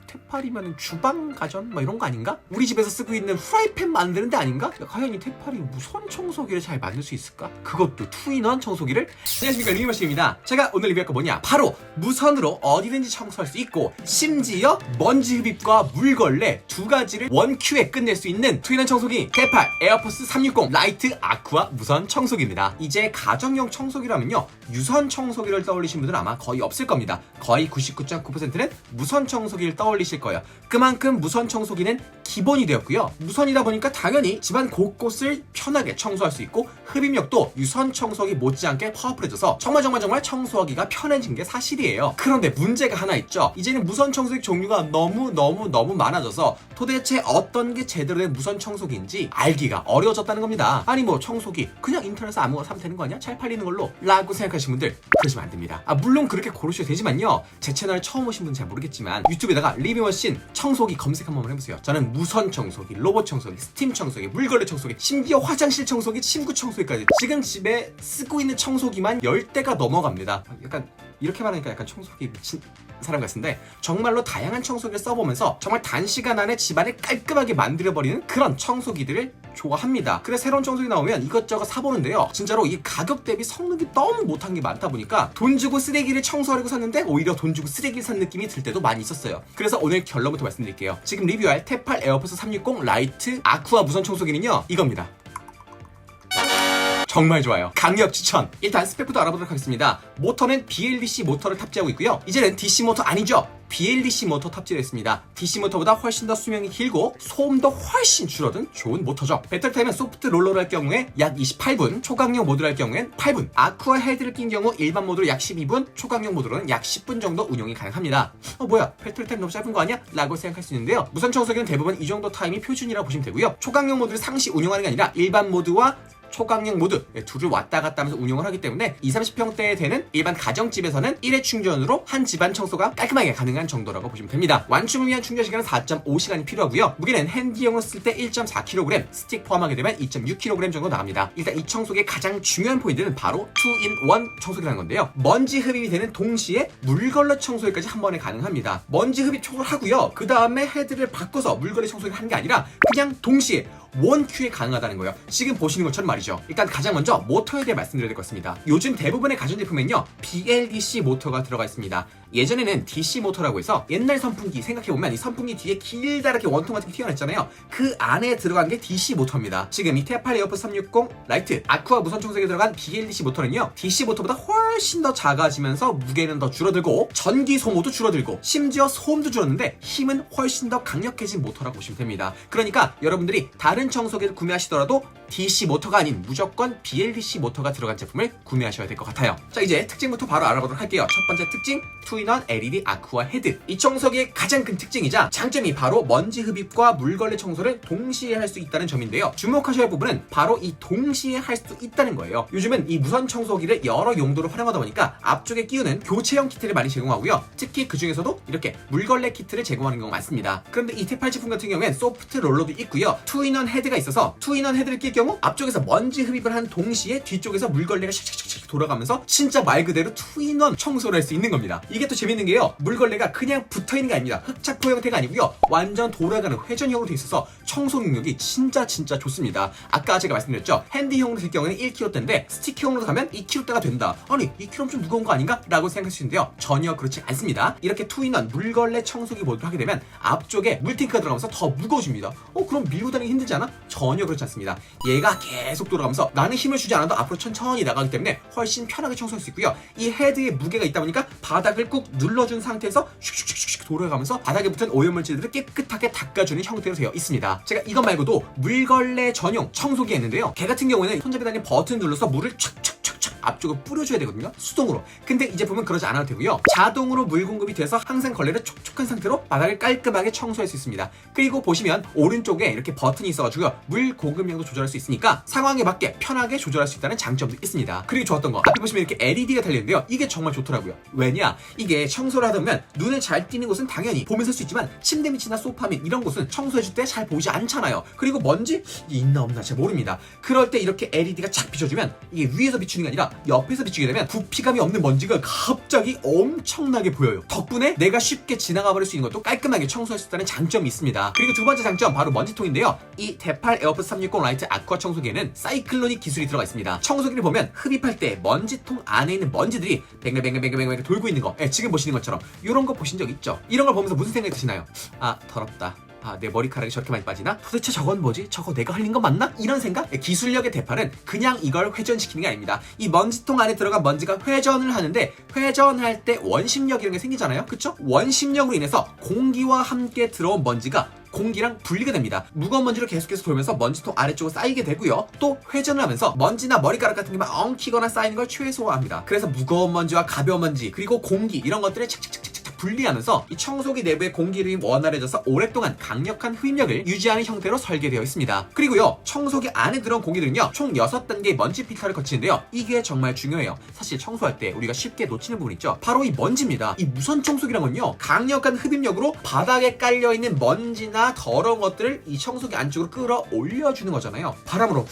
테팔이면 주방 가전 뭐 이런 거 아닌가? 우리 집에서 쓰고 있는 프라이팬 만드는 데 아닌가? 과연 이 테팔이 무선 청소기를 잘 만들 수 있을까? 그것도 투인원 청소기를? 안녕하십니까, 리뷰머신입니다. 제가 오늘 리뷰할 거 뭐냐? 바로 무선으로 어디든지 청소할 수 있고 심지어 먼지 흡입과 물걸레 두 가지를 원큐에 끝낼 수 있는 투인원 청소기 테팔 에어포스 360 라이트 아쿠아 무선 청소기입니다. 이제 가정용 청소기라면요, 유선 청소기를 떠올리신 분들은 아마 거의 없을 겁니다. 거의 99.9%는 무선 청소기를 떠올리실 거예요. 그만큼 무선 청소기는 기본이 되었고요. 무선이다 보니까 당연히 집안 곳곳을 편하게 청소할 수 있고 흡입력도 유선 청소기 못지않게 파워풀해져서 정말 청소하기가 편해진 게 사실이에요. 그런데 문제가 하나 있죠. 이제는 무선 청소기 종류가 너무 많아져서 도대체 어떤 게 제대로 된 무선 청소기인지 알기가 어려워졌다는 겁니다. 아니 뭐 청소기 그냥 인터넷에서 아무거나 사면 되는 거 아니야? 잘 팔리는 걸로 라고 생각하시는 분들 그러시면 안 됩니다. 물론 그렇게 고르셔도 되지만요, 제 채널 처음 오신 분은 잘 모르겠지만 유튜브에다가 리뷰머신 청소기 검색 한번 해보세요. 저는 무선 청소기, 로봇 청소기, 스팀 청소기, 물걸레 청소기, 심지어 화장실 청소기, 침구 청소기까지 지금 집에 쓰고 있는 청소기만 10대가 넘어갑니다. 약간 이렇게 말하니까 약간 청소기 미친 사람 같은데 정말로 다양한 청소기를 써보면서 정말 단시간 안에 집안을 깔끔하게 만들어버리는 그런 청소기들을 좋아합니다. 그래서 새로운 청소기 나오면 이것저것 사보는데요, 진짜로 이 가격 대비 성능이 너무 못한 게 많다 보니까 돈 주고 쓰레기를 청소하려고 샀는데 오히려 돈 주고 쓰레기를 산 느낌이 들 때도 많이 있었어요. 그래서 오늘 결론부터 말씀드릴게요. 지금 리뷰할 테팔 에어포스 360 라이트 아쿠아 무선 청소기는요, 이겁니다. 정말 좋아요. 강력 추천. 일단 스펙부터 알아보도록 하겠습니다. 모터는 BLDC 모터를 탑재하고 있고요. 이제는 DC 모터 아니죠, BLDC 모터 탑재를 했습니다. DC 모터보다 훨씬 더 수명이 길고 소음도 훨씬 줄어든 좋은 모터죠. 배터리 타임은 소프트 롤러를 할 경우에 약 28분, 초강력 모드를 할 경우엔 8분, 아쿠아 헤드를 낀 경우 일반 모드로 약 12분, 초강력 모드로는 약 10분 정도 운용이 가능합니다. 뭐야, 배터리 타임 너무 짧은 거 아니야? 라고 생각할 수 있는데요, 무선 청소기는 대부분 이 정도 타임이 표준이라고 보시면 되고요. 초강력 모드를 상시 운용하는 게 아니라 일반 모드와 초강력 모드 둘을 왔다 갔다 하면서 운영을 하기 때문에 20-30평대에 되는 일반 가정집에서는 1회 충전으로 한 집안 청소가 깔끔하게 가능한 정도라고 보시면 됩니다. 완충을 위한 충전 시간은 4.5시간이 필요하고요. 무게는 핸디용으로 쓸 때 1.4kg, 스틱 포함하게 되면 2.6kg 정도 나갑니다. 일단 이 청소기의 가장 중요한 포인트는 바로 2-in-1 청소기라는 건데요, 먼지 흡입이 되는 동시에 물걸레 청소기까지 한 번에 가능합니다. 먼지 흡입 청소를 하고요, 그 다음에 헤드를 바꿔서 물걸레 청소기를 하는 게 아니라 그냥 동시에 원큐에 가능하다는 거예요. 지금 보시는 것처럼 말이죠. 일단 가장 먼저 모터에 대해 말씀드려야 될 것 같습니다. 요즘 대부분의 가전제품엔요, BLDC 모터가 들어가 있습니다. 예전에는 DC 모터라고 해서 옛날 선풍기 생각해보면 이 선풍기 뒤에 길다랗게 원통 같은 게 튀어나왔잖아요. 그 안에 들어간 게 DC 모터입니다. 지금 이 테팔 에어포스 360 라이트 아쿠아 무선 청소기에 들어간 BLDC 모터는요, DC 모터보다 훨씬 더 작아지면서 무게는 더 줄어들고 전기 소모도 줄어들고 심지어 소음도 줄었는데 힘은 훨씬 더 강력해진 모터라고 보시면 됩니다. 그러니까 여러분들이 다른 청소기를 구매하시더라도 DC 모터가 아닌 무조건 BLDC 모터가 들어간 제품을 구매하셔야 될 것 같아요. 자, 이제 특징부터 바로 알아보도록 할게요. 첫 번째 특징, 투인원 LED 아쿠아 헤드. 이 청소기의 가장 큰 특징이자 장점이 바로 먼지 흡입과 물걸레 청소를 동시에 할 수 있다는 점인데요, 주목하셔야 할 부분은 바로 이 동시에 할 수 있다는 거예요. 요즘은 이 무선 청소기를 여러 용도로 활용하다 보니까 앞쪽에 끼우는 교체형 키트를 많이 제공하고요, 특히 그 중에서도 이렇게 물걸레 키트를 제공하는 경우가 많습니다. 그런데 이 테팔 제품 같은 경우엔 소프트 롤러도 있고요, 투인원 헤드가 있어서 투인원 헤드를 낄 경우 앞쪽에서 먼지 흡입을 한 동시에 뒤쪽에서 물걸레가 샥샥샥 돌아가면서 진짜 말 그대로 투인원 청소를 할 수 있는 겁니다. 이게 또 재밌는 게요, 물걸레가 그냥 붙어있는 게 아닙니다. 흑착포 형태가 아니고요, 완전 돌아가는 회전형으로 돼 있어서 청소 능력이 진짜 좋습니다. 아까 제가 말씀드렸죠, 핸디형으로 될 경우에는 1kg대인데 스틱형으로 가면 2kg대가 된다. 아니 2kg면 좀 무거운 거 아닌가? 라고 생각할 수 있는데요, 전혀 그렇지 않습니다. 이렇게 투인원 물걸레 청소기 모드를 하게 되면 앞쪽에 물탱크가 들어가면서 더 무거워집니다. 그럼 밀고 다니기 힘들지 않아? 전혀 그렇지 않습니다. 얘가 계속 돌아가면서 나는 힘을 주지 않아도 앞으로 천천히 나가기 때문에 훨씬 편하게 청소할 수 있고요, 이 헤드에 무게가 있다 보니까 바닥을 꾹 눌러준 상태에서 슉슉슉슉 돌아가면서 바닥에 붙은 오염물질들을 깨끗하게 닦아주는 형태로 되어 있습니다. 제가 이것 말고도 물걸레 전용 청소기가 있는데요, 걔 같은 경우에는 손잡이 달린 버튼 눌러서 물을 촥촥 앞쪽을 뿌려줘야 되거든요, 수동으로. 근데 이 제품은 그러지 않아도 되고요, 자동으로 물 공급이 돼서 항상 걸레를 촉촉한 상태로 바닥을 깔끔하게 청소할 수 있습니다. 그리고 보시면 오른쪽에 이렇게 버튼이 있어가지고요, 물 공급량도 조절할 수 있으니까 상황에 맞게 편하게 조절할 수 있다는 장점도 있습니다. 그리고 좋았던 거, 앞에 보시면 이렇게 LED가 달려있는데요, 이게 정말 좋더라고요. 왜냐, 이게 청소를 하다 보면 눈에 잘 띄는 곳은 당연히 보면서 할 수 있지만 침대 밑이나 소파 밑 이런 곳은 청소해줄 때 잘 보이지 않잖아요. 그리고 먼지 있나 없나 잘 모릅니다. 그럴 때 이렇게 LED가 착 비춰주면 이게 위에서 비추는 게 아니라 보니까 옆에서 비추게 되면 부피감이 없는 먼지가 갑자기 엄청나게 보여요. 덕분에 내가 쉽게 지나가 버릴 수 있는 것도 깔끔하게 청소할 수 있다는 장점이 있습니다. 그리고 두 번째 장점 바로 먼지통인데요. 이 데팔 에어포스 360 라이트 아쿠아 청소기에는 사이클로닉 기술이 들어가 있습니다. 청소기를 보면 흡입할 때 먼지통 안에 있는 먼지들이 뱅글뱅글뱅글뱅글 돌고 있는 거, 지금 보시는 것처럼 이런 거 보신 적 있죠? 이런 걸 보면서 무슨 생각이 드시나요? 아, 더럽다. 내 머리카락이 저렇게 많이 빠지나? 도대체 저건 뭐지? 저거 내가 흘린 거 맞나? 이런 생각? 기술력의 대파는 그냥 이걸 회전시키는 게 아닙니다. 이 먼지통 안에 들어간 먼지가 회전을 하는데 회전할 때 원심력 이런 게 생기잖아요. 그쵸? 원심력으로 인해서 공기와 함께 들어온 먼지가 공기랑 분리가 됩니다. 무거운 먼지로 계속해서 돌면서 먼지통 아래쪽으로 쌓이게 되고요. 또 회전을 하면서 먼지나 머리카락 같은 게 막 엉키거나 쌓이는 걸 최소화합니다. 그래서 무거운 먼지와 가벼운 먼지 그리고 공기 이런 것들을 착착착착 분리하면서 이 청소기 내부의 공기를 원활해져서 오랫동안 강력한 흡입력을 유지하는 형태로 설계되어 있습니다. 그리고요, 청소기 안에 들어온 공기들은요, 총 6단계의 먼지 필터를 거치는데요. 이게 정말 중요해요. 사실 청소할 때 우리가 쉽게 놓치는 부분 있죠? 바로 이 먼지입니다. 이 무선 청소기란 건요, 강력한 흡입력으로 바닥에 깔려있는 먼지나 더러운 것들을 이 청소기 안쪽으로 끌어올려주는 거잖아요. 바람으로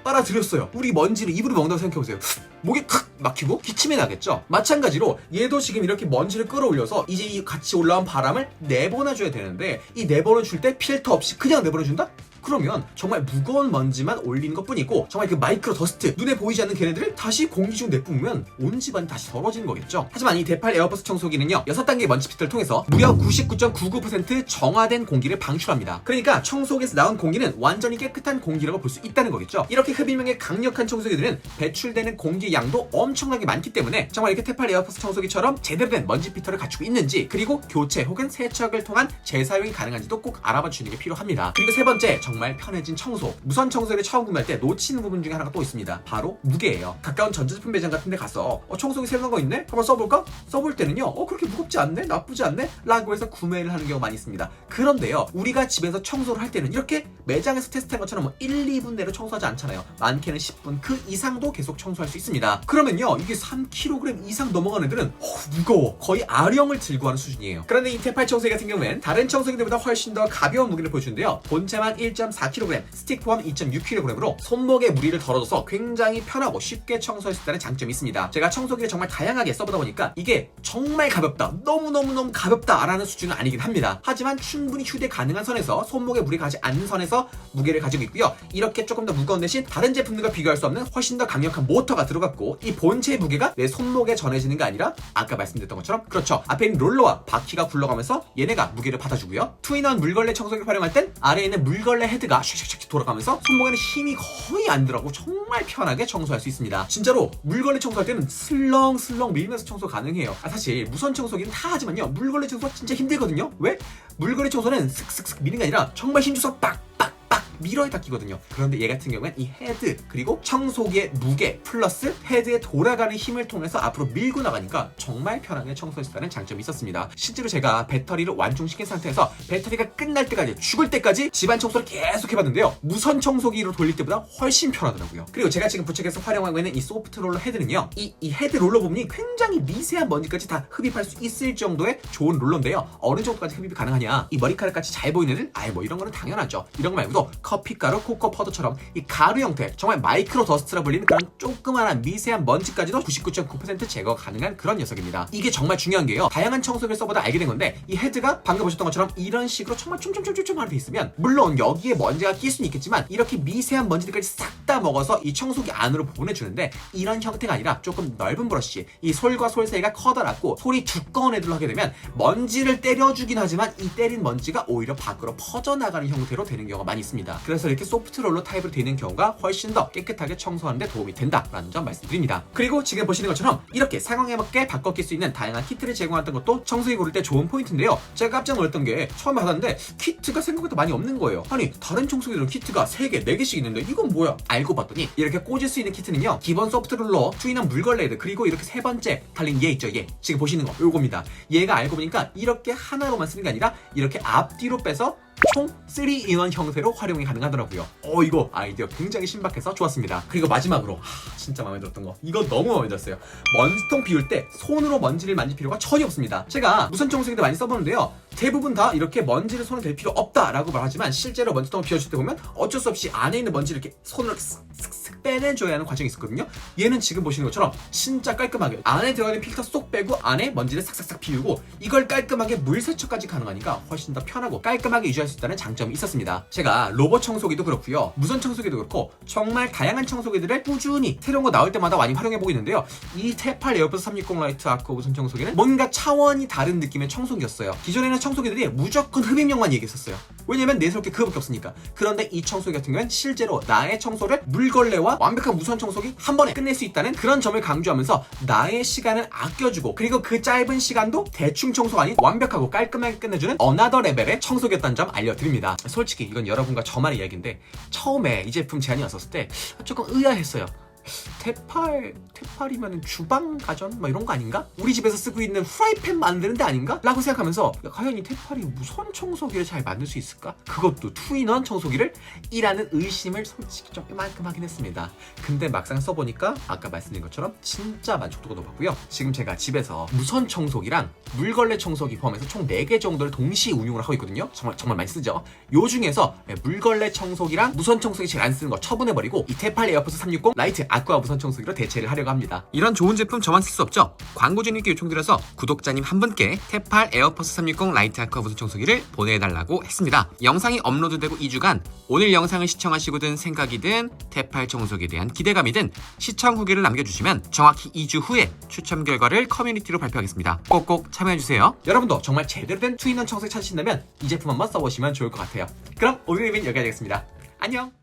빨아들였어요. 우리 먼지를 입으로 먹는다고 생각해보세요. 목이 칵 막히고 기침이 나겠죠? 마찬가지로 얘도 지금 이렇게 먼지를 끌어올려서 이제 이 같이 올라온 바람을 내보내줘야 되는데 이 내보내줄 때 필터 없이 그냥 내보내준다? 그러면 정말 무거운 먼지만 올리는 것 뿐이고 정말 그 마이크로 더스트 눈에 보이지 않는 걔네들을 다시 공기 중 내뿜으면 온 집안이 다시 더러워지는 거겠죠. 하지만 이 데팔 에어버스 청소기는요 6단계의 먼지 필터를 통해서 무려 99.99% 정화된 공기를 방출합니다. 그러니까 청소기에서 나온 공기는 완전히 깨끗한 공기라고 볼 수 있다는 거겠죠. 이렇게 흡입력의 강력한 청소기들은 배출되는 공기 양도 엄청나게 많기 때문에 정말 이렇게 데팔 에어버스 청소기처럼 제대로 된 먼지 필터를 갖추고 있는지 그리고 교체 혹은 세척을 통한 재사용이 가능한지도 꼭 알아봐 주는 게 필요합니다. 그리고 세 번째, 정말 편해진 청소. 무선 청소기를 처음 구매할 때 놓치는 부분 중에 하나가 또 있습니다. 바로 무게예요. 가까운 전자제품 매장 같은 데 가서 청소기 새로운 거 있네? 한번 써볼까? 써볼 때는요 그렇게 무겁지 않네? 나쁘지 않네? 라고 해서 구매를 하는 경우가 많이 있습니다. 그런데요 우리가 집에서 청소를 할 때는 이렇게 매장에서 테스트한 것처럼 1, 2분 내로 청소하지 않잖아요. 많게는 10분 그 이상도 계속 청소할 수 있습니다. 그러면요 이게 3kg 이상 넘어가는 애들은 무거워. 거의 아령을 들고 하는 수준이에요. 그런데 이 데팔 청소기 같은 경우엔 다른 청소기들보다 훨씬 더 가벼운 무게를 보여주는데요. 본체만 1.4kg, 스틱 포함 2.6kg으로 손목에 무리를 덜어줘서 굉장히 편하고 쉽게 청소할 수 있다는 장점이 있습니다. 제가 청소기를 정말 다양하게 써보다 보니까 이게 정말 가볍다, 너무너무 가볍다라는 수준은 아니긴 합니다. 하지만 충분히 휴대 가능한 선에서 손목에 무리 가지 않는 선에서 무게를 가지고 있고요. 이렇게 조금 더 무거운 대신 다른 제품들과 비교할 수 없는 훨씬 더 강력한 모터가 들어갔고 이 본체의 무게가 내 손목에 전해지는 게 아니라 아까 말씀드렸던 것처럼 그렇죠. 앞에 있는 롤러와 바퀴가 굴러가면서 얘네가 무게를 받아주고요. 투인원 물걸레 청소기를 활용할 땐 아래에 있는 물걸레 헤드가 샥샥샥 돌아가면서 손목에는 힘이 거의 안 들어가고 정말 편하게 청소할 수 있습니다. 진짜로 물걸레 청소할 때는 슬렁슬렁 밀면서 청소 가능해요. 사실 무선 청소기는 다 하지만요 물걸레 청소가 진짜 힘들거든요. 왜? 물걸레 청소는 슥슥슥 미는 게 아니라 정말 힘줘서 빡빡 밀어야 닦이거든요. 그런데 얘 같은 경우엔 이 헤드 그리고 청소기의 무게 플러스 헤드에 돌아가는 힘을 통해서 앞으로 밀고 나가니까 정말 편하게 청소할 수 있다는 장점이 있었습니다. 실제로 제가 배터리를 완충시킨 상태에서 배터리가 끝날 때까지 죽을 때까지 집안 청소를 계속 해봤는데요. 무선 청소기로 돌릴 때보다 훨씬 편하더라고요. 그리고 제가 지금 부착해서 활용하고 있는 이 소프트 롤러 헤드는요. 이 헤드 롤러 부분이 굉장히 미세한 먼지까지 다 흡입할 수 있을 정도의 좋은 롤러인데요. 어느 정도까지 흡입이 가능하냐? 이 머리카락 같이 잘 보이는 애들? 뭐 이런 거는 당연하죠. 이런 거 말고도 커피가루, 코코 퍼더처럼 이 가루 형태 정말 마이크로 더스트라 불리는 그런 조그마한 미세한 먼지까지도 99.9% 제거 가능한 그런 녀석입니다. 이게 정말 중요한 게요. 다양한 청소기를 써보다 알게 된 건데 이 헤드가 방금 보셨던 것처럼 이런 식으로 정말 촘촘촘촘 하게 돼 있으면 물론 여기에 먼지가 낄 수는 있겠지만 이렇게 미세한 먼지들까지 싹 다 먹어서 이 청소기 안으로 보내주는데 이런 형태가 아니라 조금 넓은 브러쉬 이 솔과 솔 사이가 커다랗고 솔이 두꺼운 애들로 하게 되면 먼지를 때려주긴 하지만 이 때린 먼지가 오히려 밖으로 퍼져나가는 형태로 되는 경우가 많이 있습니다. 그래서 이렇게 소프트 롤러 타입으로 되는 경우가 훨씬 더 깨끗하게 청소하는 데 도움이 된다라는 점 말씀드립니다. 그리고 지금 보시는 것처럼 이렇게 상황에 맞게 바꿔 낄 수 있는 다양한 키트를 제공했던 것도 청소기 고를 때 좋은 포인트인데요. 제가 깜짝 놀랐던 게 처음에 받았는데 키트가 생각보다 많이 없는 거예요. 아니 다른 청소기들은 키트가 3개, 4개씩 있는데 이건 뭐야? 알고 봤더니 이렇게 꽂을 수 있는 키트는요. 기본 소프트 롤러, 투인원 물걸레 헤드 그리고 이렇게 세 번째 달린 얘 있죠. 얘 지금 보시는 거 요겁니다. 얘가 알고 보니까 이렇게 하나로만 쓰는 게 아니라 이렇게 앞뒤로 빼서 총 3-in-1 형태로 활용이 가능하더라고요. 이거 아이디어 굉장히 신박해서 좋았습니다. 그리고 마지막으로 진짜 마음에 들었던 거 이거 너무 마음에 들었어요. 먼지통 비울 때 손으로 먼지를 만질 필요가 전혀 없습니다. 제가 무선 청소기도 많이 써보는데요. 대부분 다 이렇게 먼지를 손을 댈 필요 없다라고 말하지만 실제로 먼지통을 비워줄 때 보면 어쩔 수 없이 안에 있는 먼지를 이렇게 손으로 쓱쓱 빼내줘야 하는 과정이 있었거든요. 얘는 지금 보시는 것처럼 진짜 깔끔하게 안에 들어가는 필터 쏙 빼고 안에 먼지를 싹싹싹 비우고 이걸 깔끔하게 물 세척까지 가능하니까 훨씬 더 편하고 깔끔하게 유지할 수 있다는 장점이 있었습니다. 제가 로봇 청소기도 그렇고요, 무선 청소기도 그렇고 정말 다양한 청소기들을 꾸준히 새로운 거 나올 때마다 많이 활용해보고 있는데요. 이 테팔 에어버스 360 라이트 아쿠아 무선 청소기는 뭔가 차원이 다른 느낌의 청소기였어요. 기존에는 청소기들이 무조건 흡입력만 얘기했었어요. 왜냐면 내스럽게 그거밖에 없으니까. 그런데 이 청소기 같은 경우는 실제로 나의 청소를 물걸레와 완벽한 무선 청소기 한 번에 끝낼 수 있다는 그런 점을 강조하면서 나의 시간을 아껴주고 그리고 그 짧은 시간도 대충 청소가 아닌 완벽하고 깔끔하게 끝내주는 어나더 레벨의 청소기였다는 점 알려드립니다. 솔직히 이건 여러분과 저만의 이야기인데 처음에 이 제품 제안이 왔었을 때 조금 의아했어요. 테팔이면 주방 가전 뭐 이런 거 아닌가? 우리 집에서 쓰고 있는 프라이팬 만드는 데 아닌가? 라고 생각하면서 과연 이 테팔이 무선 청소기를 잘 만들 수 있을까? 그것도 투인원 청소기를? 이라는 의심을 솔직히 좀 이만큼 하긴 했습니다. 근데 막상 써보니까 아까 말씀드린 것처럼 진짜 만족도가 높았고요. 지금 제가 집에서 무선 청소기랑 물걸레 청소기 포함해서 총 4개 정도를 동시에 운용을 하고 있거든요. 정말 많이 쓰죠. 요 중에서 물걸레 청소기랑 무선 청소기 제일 안 쓰는 거 처분해버리고 이 테팔 에어포스 360 라이트 아쿠아 무선 청소기로 대체를 하려고 합니다. 이런 좋은 제품 저만 쓸 수 없죠? 광고주님께 요청드려서 구독자님 한 분께 테팔 에어포스 360 라이트 아쿠아 무선 청소기를 보내달라고 했습니다. 영상이 업로드되고 2주간 오늘 영상을 시청하시고 든 생각이든 테팔 청소기에 대한 기대감이든 시청 후기를 남겨주시면 정확히 2주 후에 추첨 결과를 커뮤니티로 발표하겠습니다. 꼭꼭 참여해주세요. 여러분도 정말 제대로 된 투인원 청소기 찾으신다면 이 제품 한번 써보시면 좋을 것 같아요. 그럼 오늘 리뷰는 여기까지 하겠습니다. 안녕!